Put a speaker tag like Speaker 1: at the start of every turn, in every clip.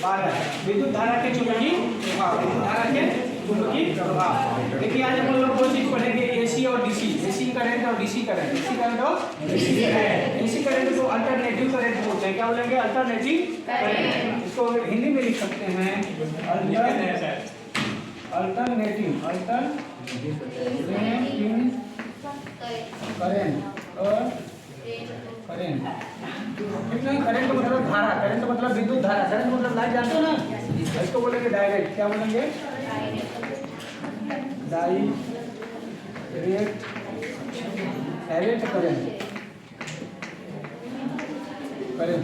Speaker 1: 12 विद्युत धारा के चुंबकीय प्रभाव, विद्युत धारा के चुंबकीय प्रभाव। देखिए आज हम लोग दो चीज पढ़ेंगे, एसी और डीसी, एसी करंट और डीसी करंट, एसी करंट और डीसी करंट। एसी करंट को अल्टरनेटिव करंट बोलते हैं, क्या बोलेंगे? Alternative current. इसको हिंदी में लिख सकते हैं अल्टरनेटिव करंट और करंट। करंट मतलब धारा, करंट मतलब विद्युत धारा, करंट मतलब लाइट, जानते हो ना? इसको बोलेंगे डायरेक्ट, क्या बोलेंगे? डायरेक्ट करंट,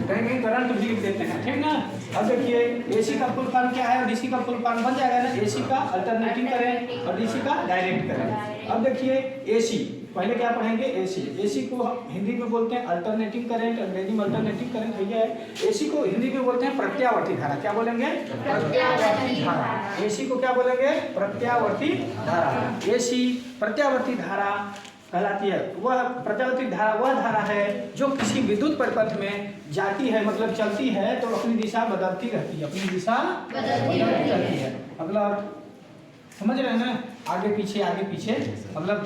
Speaker 1: कहीं करंट भी लिख देते हैं, ठीक ना? अब देखिए एसी का फुल फॉर्म क्या है और डीसी का फुल फॉर्म बन जाएगा ना, एसी का अल्टरनेटिंग करंट और डीसी का डायरेक्ट करंट। अब देखिए एसी, पहले क्या पढ़ेंगे? एसी। एसी को हिंदी में बोलते हैं अल्टरनेटिंग करंट, अंग्रेजी में अल्टरनेटिंग करंट भैया है। एसी को हिंदी में बोलते हैं प्रत्यावर्ती धारा, क्या बोलेंगे? प्रत्यावर्ती धारा। एसी को क्या बोलेंगे? प्रत्यावर्ती धारा। एसी प्रत्यावर्ती धारा कहलाती है। वह प्रत्यावर्ती धारा वह धारा है जो किसी विद्युत परिपथ में जाती है, मतलब चलती है तो अपनी दिशा बदलती रहती है, अपनी दिशा बदलती रहती है। मतलब समझ रहे हैं ना? आगे पीछे मतलब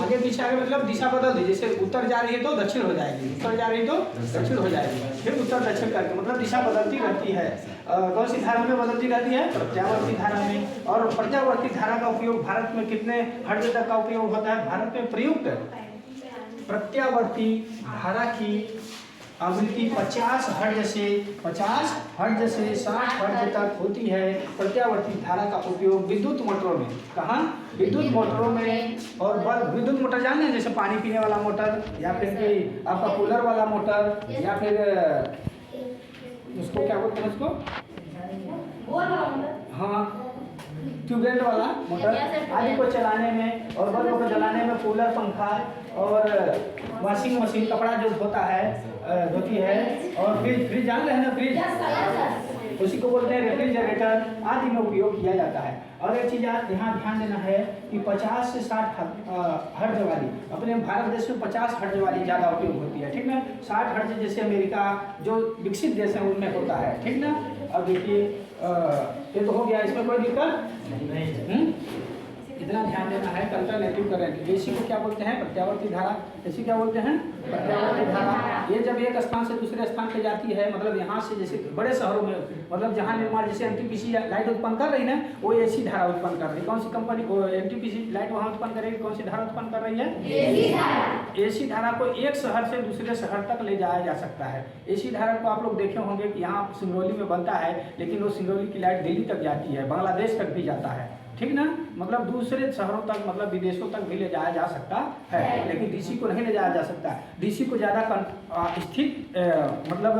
Speaker 1: आगे पीछे मतलब दिशा बदल दी, जैसे उत्तर जा रही है तो दक्षिण हो जाएगी, उत्तर जा रही है तो दक्षिण हो जाएगी, फिर उत्तर दक्षिण करके मतलब दिशा बदलती रहती है। कौन सी धारा में बदलती रहती है? प्रत्यावर्ती धारा में। और प्रत्यावर्ती धारा का उपयोग भारत में कितने हर्ट्ज तक का उपयोग होता है? भारत में प्रयुक्त प्रत्यावर्ती धारा की आवृत्ति 50 हर्ट्ज से 60 हर्ट्ज तक होती है। प्रत्यावर्ती धारा का उपयोग विद्युत मोटरों में, कहाँ? विद्युत मोटरों में। और विद्युत मोटर जानते हैं, जैसे पानी पीने वाला मोटर या फिर कि आपका कूलर वाला मोटर या फिर उसको क्या बोलते हैं उसको? हाँ, ट्यूबवेल वाला मोटर आदि को चलाने में और बल्ब को जलाने में, कूलर, पंखा और वॉशिंग मशीन, कपड़ा जो धोता है धोती है, और फ्रिज जान रहे हैं ना? फ्रिज उसी को बोलते हैं रेफ्रिजरेटर आदि में उपयोग किया जाता है। और एक चीज़ यहाँ ध्यान देना है कि 50 से 60 हर्ट्ज वाली, अपने भारत देश में 50 हर्ट्ज वाली ज़्यादा उपयोग होती है, ठीक ना? 60 हर्ट्ज जैसे अमेरिका जो विकसित देश है उनमें होता है, ठीक ना? अब देखिए ये तो हो गया, इसमें कोई दिक्कत नहीं। इतना ध्यान देना है। अल्टरनेटिव करंट, एसी को क्या बोलते हैं? प्रत्यावर्ती धारा। एसी क्या बोलते हैं? प्रत्यावर्ती धारा। ये जब एक स्थान से दूसरे स्थान पे जाती है, मतलब यहाँ से जैसे बड़े शहरों में, मतलब जहाँ निर्माण जैसे एनटीपीसी लाइट उत्पन्न कर रही है वो एसी धारा उत्पन्न कर रही है। कौन सी कंपनी को एनटीपीसी लाइट वहाँ उत्पन्न करेगी? कौन सी धारा उत्पन्न कर रही है? एसी धारा को एक शहर से दूसरे शहर तक ले जाया जा सकता है। एसी धारा को आप लोग देखे होंगे कि यहाँ सिंगरौली में बनता है, लेकिन वो सिंगरौली की लाइट दिल्ली तक जाती है, बांग्लादेश तक भी जाता है, ठीक ना? मतलब दूसरे शहरों तक, मतलब विदेशों तक भी ले जाया जा सकता है, लेकिन डीसी को नहीं ले जाया जा सकता। डीसी को ज़्यादा स्थित मतलब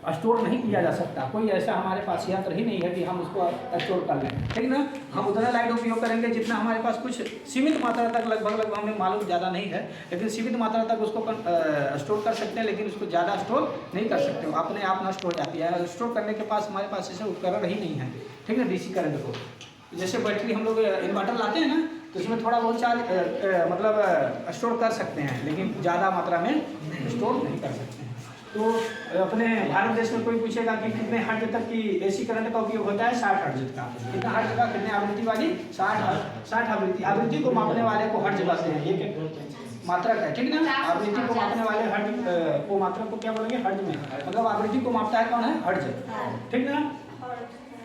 Speaker 1: स्टोर नहीं किया जा सकता। कोई ऐसा हमारे पास यंत्र ही नहीं है कि हम उसको स्टोर कर लें, ठीक ना? हम उतना लाइट उपयोग करेंगे जितना हमारे पास कुछ सीमित मात्रा तक, लगभग हमें मालूम ज़्यादा नहीं है, लेकिन सीमित मात्रा तक उसको स्टोर कर सकते हैं, लेकिन उसको ज़्यादा स्टोर नहीं कर सकते, अपने आप नष्ट हो जाती है। स्टोर करने के पास हमारे पास ऐसे उपकरण ही नहीं है, ठीक है? डीसी करंट को जैसे बैटरी हम लोग इन्वर्टर लाते हैं ना, तो इसमें थोड़ा बहुत चार्ज मतलब स्टोर कर सकते हैं, लेकिन ज़्यादा मात्रा में स्टोर नहीं कर सकते हैं। तो अपने भारत देश में कोई पूछेगा कि कितने हर्ट्ज तक की एसी करंट का उपयोग होता है? 60 हर्ट्ज का। कितना हर्ट्ज का? कितने आवृत्ति वाली? 60 आवृत्ति। आवृत्ति को मापने वाले को हर्ट्ज कहते हैं, ये मात्रक है, ठीक ना? आवृत्ति को मापने वाले हर्ट्ज को, मात्रक को क्या बोलेंगे? हर्ट्ज में। मतलब आवृत्ति को मापता है कौन है? हर्ट्ज, ठीक ना?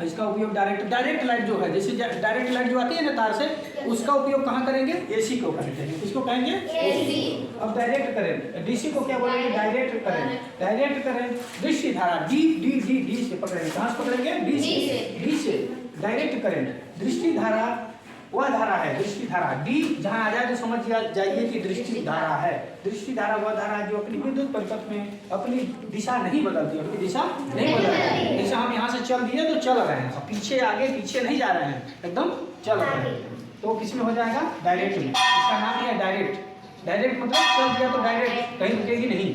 Speaker 1: इसका उपयोग डायरेक्ट लाइट जो है, जैसे डायरेक्ट लाइट जो आती है ना तार से, उसका उपयोग कहाँ करेंगे? एसी को करेंगे। किसको कहेंगे? एसी। अब डायरेक्ट करंट, डीसी को क्या बोलेंगे? Direct current. डायरेक्ट करंट दृष्टि धारा डी से पकड़ेंगे। कहाँ से पकड़ेंगे? डी से। डायरेक्ट करंट दृष्टि धारा वह धारा है, दृष्टि धारा। डी जहाँ आ जाए तो समझ जाइए कि दृष्टि धारा है। दृष्टि धारा वह धारा है जो अपनी विद्युत परिपथ में अपनी दिशा नहीं बदलती, अपनी दिशा नहीं बदलती। जैसे हम यहाँ से चल दिए तो चल रहे हैं, पीछे आगे पीछे नहीं जा रहे हैं, एकदम चल रहे हैं, तो किस में हो जाएगा? डायरेक्ट में। इसका नाम है डायरेक्ट। डायरेक्ट मतलब चल दिया तो डायरेक्ट, कहीं रुकेगी नहीं।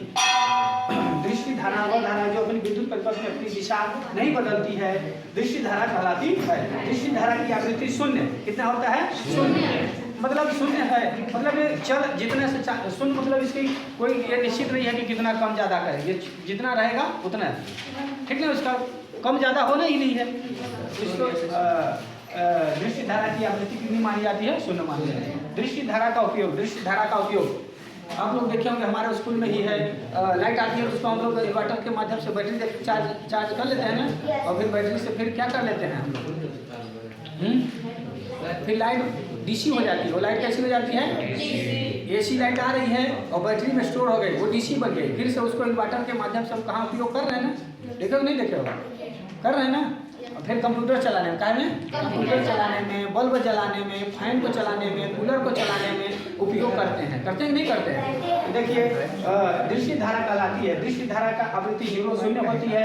Speaker 1: दृष्टि धारा वह धारा जो अपनी विद्युत परिपथ में अपनी दिशा नहीं बदलती है, दृष्टि धारा कहलाती है। दृष्टि धारा की आवृत्ति शून्य। कितना होता है? शून्य। मतलब शून्य है, मतलब चल जितने से शून्य, मतलब इसकी कोई ये निश्चित नहीं है कि कितना कम ज़्यादा करे, ये जितना रहेगा उतना, ठीक है? उसका कम ज़्यादा होना ही नहीं है। इसको दृश्य धारा की आवृत्ति कितनी मानी जाती है? 0 मानी जाती है। दृश्य धारा का उपयोग, दृश्य धारा का उपयोग आप लोग देखे होंगे, हमारे स्कूल में ही है, लाइट आती है उसको हम लोग इन्वर्टर के माध्यम से बैटरी चार्ज कर लेते हैं ना, और फिर बैटरी से फिर क्या कर लेते हैं हम लोग, फिर लाइट डीसी हो जाती है। वो लाइट कैसी हो जाती है? एसी लाइट आ रही है और बैटरी में स्टोर हो गई, वो डीसी बन गई, फिर से उसको इन्वर्टर के माध्यम से हम कहाँ उपयोग कर रहे हैं ना, देखे हो नहीं देखे हो, कर रहे हैं ना। और फिर कंप्यूटर चलाने में, क्या में कंप्यूटर चलाने में, बल्ब जलाने में, फैन को चलाने में, कूलर को चलाने में उपयोग करते हैं कि नहीं करते हैं? देखिए दृश्य धारा कहलाती है। दृश्य धारा का आवृत्ति 0 होती है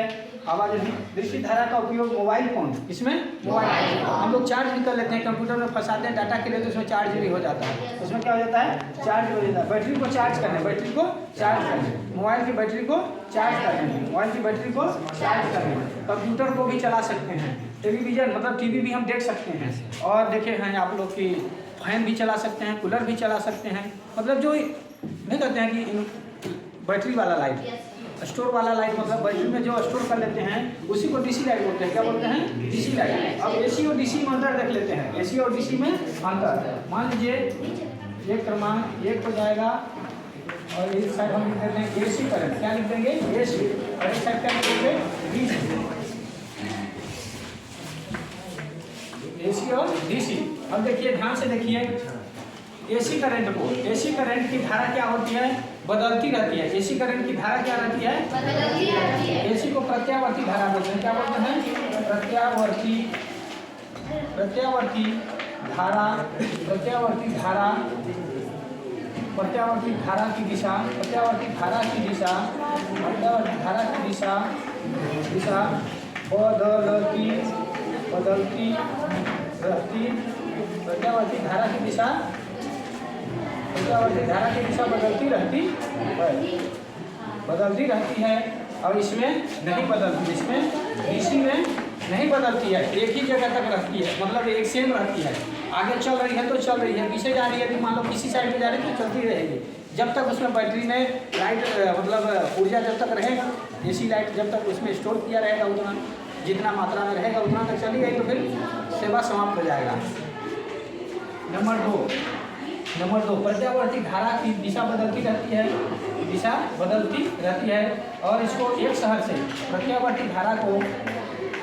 Speaker 1: आवाज। दृश्य धारा का उपयोग मोबाइल फोन, इसमें मोबाइल हम लोग चार्ज भी कर लेते हैं, कंप्यूटर में फंसाते हैं डाटा के लिए, तो उसमें चार्ज भी हो जाता है। उसमें क्या हो जाता है? चार्ज हो जाता है। बैटरी को चार्ज करने, बैटरी को चार्ज करने, मोबाइल की बैटरी को चार्ज करने, मोबाइल की बैटरी को चार्ज करने, कंप्यूटर को भी चला सकते हैं, टेलीविजन मतलब टीवी भी हम देख सकते हैं, और देखे हैं आप लोग की फैन भी चला सकते हैं, कूलर भी चला सकते हैं। मतलब जो नहीं कहते हैं कि बैटरी वाला लाइट, स्टोर वाला लाइट, मतलब बैटरी में जो स्टोर कर लेते हैं उसी को डीसी लाइट बोलते हैं। क्या बोलते हैं? DC light. अब एसी और डीसी में अंतर देख लेते हैं। एसी और डीसी में अंतर, मान लीजिए एक क्रमांक 1 हो जाएगा और इस साइड हम लिख देते हैं एसी करंट। क्या लिख देंगे? एसी। और इस साइड क्या लिख देंगे? डीसी। एसी और डीसी। अब देखिए ध्यान से देखिए, एसी करंट को, एसी करंट की धारा क्या होती है? बदलती रहती है। एसी करंट की धारा क्या रहती है? बदलती रहती है। एसी को प्रत्यावर्ती धारा बोलते हैं। क्या बोलते हैं? प्रत्यावर्ती, प्रत्यावर्ती धारा, प्रत्यावर्ती धारा, प्रत्यावर्ती धारा की दिशा, प्रत्यावर्ती धारा की दिशा, प्रत्यावर्ती धारा की दिशा, दिशा बदलती, बदलती रहती, प्रत्यावर्ती धारा की दिशा, प्रत्यावर्ती धारा की दिशा बदलती रहती है, बदलती रहती है। और इसमें नहीं बदलती, इसमें डीसी में नहीं बदलती है, एक ही जगह तक रहती है, मतलब एक सेम रहती है। आगे चल रही है तो चल रही है, पीछे जा रही है, मान लो किसी साइड में जा रही है तो चलती रहेगी, जब तक उसमें बैटरी में लाइट मतलब ऊर्जा जब तक रहेगा, एसी लाइट जब तक उसमें स्टोर किया रहेगा, उतना जितना मात्रा में रहेगा उतना तक चली गई, तो फिर सेवा समाप्त हो जाएगा। नंबर 2 प्रत्यावर्ती धारा की दिशा बदलती रहती है, दिशा बदलती रहती है। और इसको एक शहर से प्रत्यावर्ती धारा को,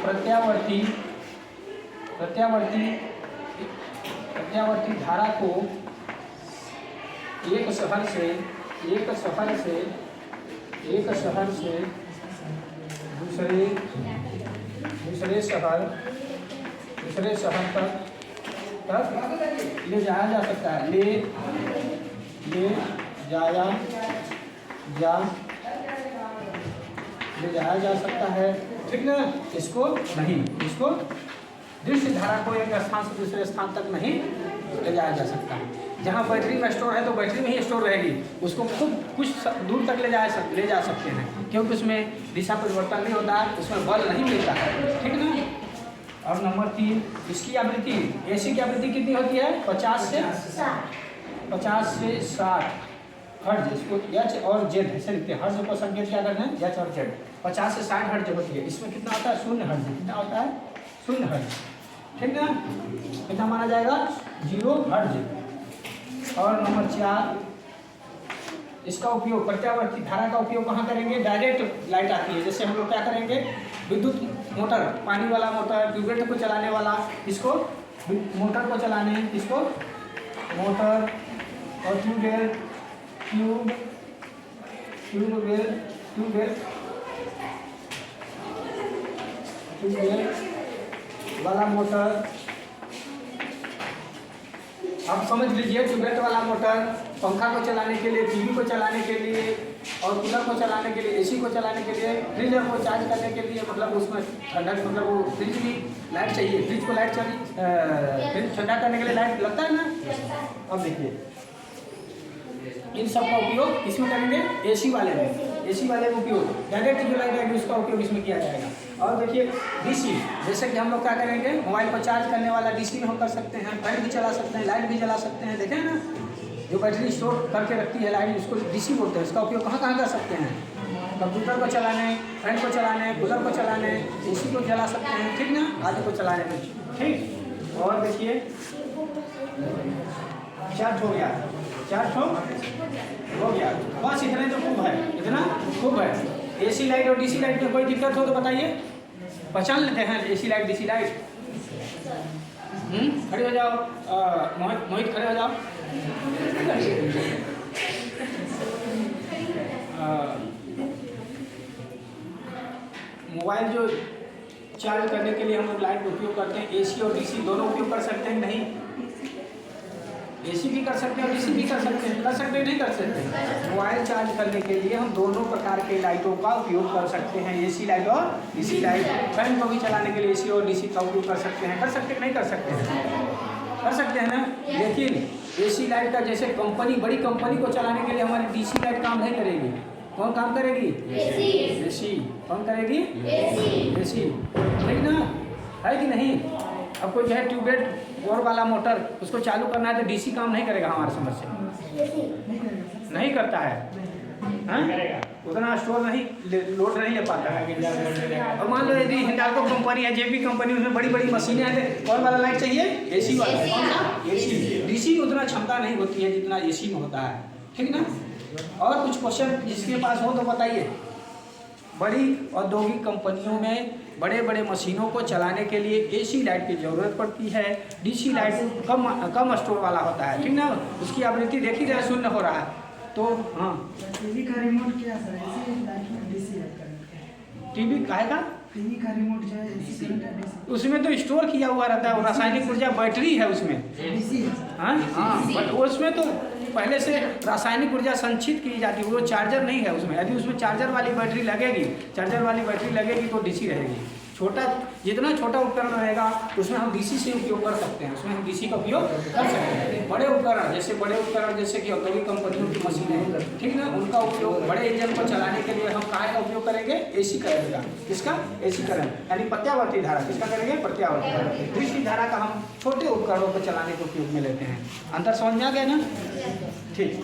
Speaker 1: प्रत्यावर्ती धारा को एक शहर से दूसरे शहर तक ले जाया जा सकता है, ले जाया जा सकता है, ठीक ना। इसको नहीं, इसको दृश्य धारा को एक स्थान से दूसरे स्थान तक नहीं ले जाया जा सकता। जहाँ बैटरी में स्टोर है तो बैटरी में ही स्टोर रहेगी, उसको खुद कुछ दूर तक ले जा सकते हैं, क्योंकि उसमें दिशा परिवर्तन नहीं होता है, उसमें बल नहीं मिलता है, ठीक ना। और नंबर 3 इसकी आवृत्ति, एसी की आवृत्ति कितनी होती है? 50 से 60 हर्ज। इसको एच और जेड ऐसे लिखते हैं, हर्ज को संकेत क्या करना है? एच और जेड। 50 से 60 हर्ज होती है। इसमें कितना होता है? 0 हर्ज। कितना होता है? 0 हर्ज, ठीक ना। कितना माना जाएगा? 0 हर्ज। और नंबर 4 इसका उपयोग, प्रत्यावर्ती धारा का उपयोग कहाँ करेंगे? डायरेक्ट लाइट आती है, जैसे हम लोग क्या करेंगे, विद्युत मोटर, पानी वाला मोटर, ट्यूबवेल को चलाने वाला, इसको मोटर को चलाने, इसको मोटर और ट्यूबवेल वाला मोटर, आप समझ लीजिए, ट्यूबवेल वाला मोटर पंखा को चलाने के लिए, टीवी को चलाने के लिए, और कूलर को चलाने के लिए, एसी को चलाने के लिए, फ्रीजर को चार्ज करने के लिए, मतलब उसमें ठंडा, मतलब वो फ्रिज भी लाइट चाहिए, फ्रिज को लाइट चाहिए, फ्रिज ठंडा करने के लिए लाइट लगता है ना। अब देखिए इन सब का उपयोग किसमें करेंगे? एसी वाले में, एसी वाले में उपयोग डायरेक्ट जो लाइट आएगी उसका उपयोग इसमें किया जाएगा। और देखिए डीसी, जैसे कि हम लोग क्या करेंगे, मोबाइल को चार्ज करने वाला डीसी में हम कर सकते हैं, फैन भी चला सकते हैं, लाइट भी जला सकते हैं, देखें ना, जो बैटरी स्टोर करके रखती है लाइट, उसको डीसी बोलते हैं। इसका उपयोग कहाँ कर सकते हैं? कंप्यूटर को चलाने, फैन को चलाने, कूलर को चलाने, एसी को चला सकते हैं, ठीक ना, आदि को चलाने में, ठीक। और देखिए चार्ज हो गया, चार्ज हो गया, बस इतने तो खूब है, इतना खूब है। एसी लाइट और डीसी लाइट में कोई दिक्कत हो तो बताइए, पहचान लेते हैं एसी लाइट डीसी लाइट। खड़े हो जाओ, मोहित खड़े हो जाओ। मोबाइल जो चार्ज करने के लिए हम लोग लाइट उपयोग करते हैं, एसी और डीसी दोनों उपयोग कर सकते हैं नहीं? एसी भी कर सकते हैं और डीसी भी कर सकते हैं, नहीं कर सकते। मोबाइल चार्ज करने के लिए हम दोनों प्रकार के लाइटों का उपयोग कर सकते हैं, एसी लाइट और डीसी लाइट। फैन को भी चलाने के लिए एसी और डीसी का उपयोग कर सकते हैं, नहीं कर सकते हैं? कर सकते हैं ना। लेकिन एसी लाइट का जैसे कंपनी, बड़ी कंपनी को चलाने के लिए हमारी डीसी लाइट काम नहीं करेगी। कौन काम करेगी? एसी। कौन करेगी? एसी, ठीक ना, है कि नहीं? अब कोई जो है ट्यूबवेल बोर वाला मोटर, उसको चालू करना है तो डीसी काम नहीं करेगा हमारे समझ से, नहीं करता है, उतना स्टोर नहीं लोड नहीं ले पाता है। और मान लो यदि हिंडाल्को कंपनी है, जेपी कंपनी, उसमें बड़ी बड़ी मशीनें हैं, तो कौन वाला लाइट चाहिए? एसी वाला। कौन सा? एसी। डीसी में उतना क्षमता नहीं होती है जितना एसी में होता है, ठीक ना। और कुछ क्वेश्चन जिसके पास हो तो बताइए। बड़ी औद्योगिक कंपनियों में बड़े बड़े मशीनों को चलाने के लिए एसी लाइट की ज़रूरत पड़ती है। डीसी लाइट कम स्टोर वाला होता है, ठीक ना। उसकी आवृत्ति देखी जाए, शून्य हो रहा है। तो हाँ,
Speaker 2: टीवी का रिमोट क्या सर? एसी लाइट में डीसी है?
Speaker 1: टीवी काहे का?
Speaker 2: टीवी का रिमोट जो है एसी करंट है डीसी?
Speaker 1: उसमें तो स्टोर किया हुआ रहता है, रासायनिक ऊर्जा बैटरी है उसमें।
Speaker 2: डीसी है?
Speaker 1: हाँ, बट उसमें तो पहले से रासायनिक ऊर्जा संचित की जाती है, वो चार्जर नहीं है उसमें। यदि उसमें चार्जर वाली बैटरी लगेगी तो डीसी रहेगी। छोटा, जितना छोटा उपकरण रहेगा उसमें हम डीसी से उपयोग कर सकते हैं, उसमें हम डीसी का उपयोग कर सकते हैं। बड़े उपकरण जैसे कि औद्योगिक कंपनियों की मशीनें, ठीक ना, उनका उपयोग बड़े इंजन को चलाने के लिए हम काहे का उपयोग करेंगे? एसी करेगा। किसका? एसी करंट, यानी प्रत्यावर्ती धारा। किसका करेंगे? प्रत्यावर्ती धारा। दूसरी धारा का हम छोटे उपकरणों को चलाने के उपयोग में लेते हैं। अंतर समझ में आ गया ना? ठीक।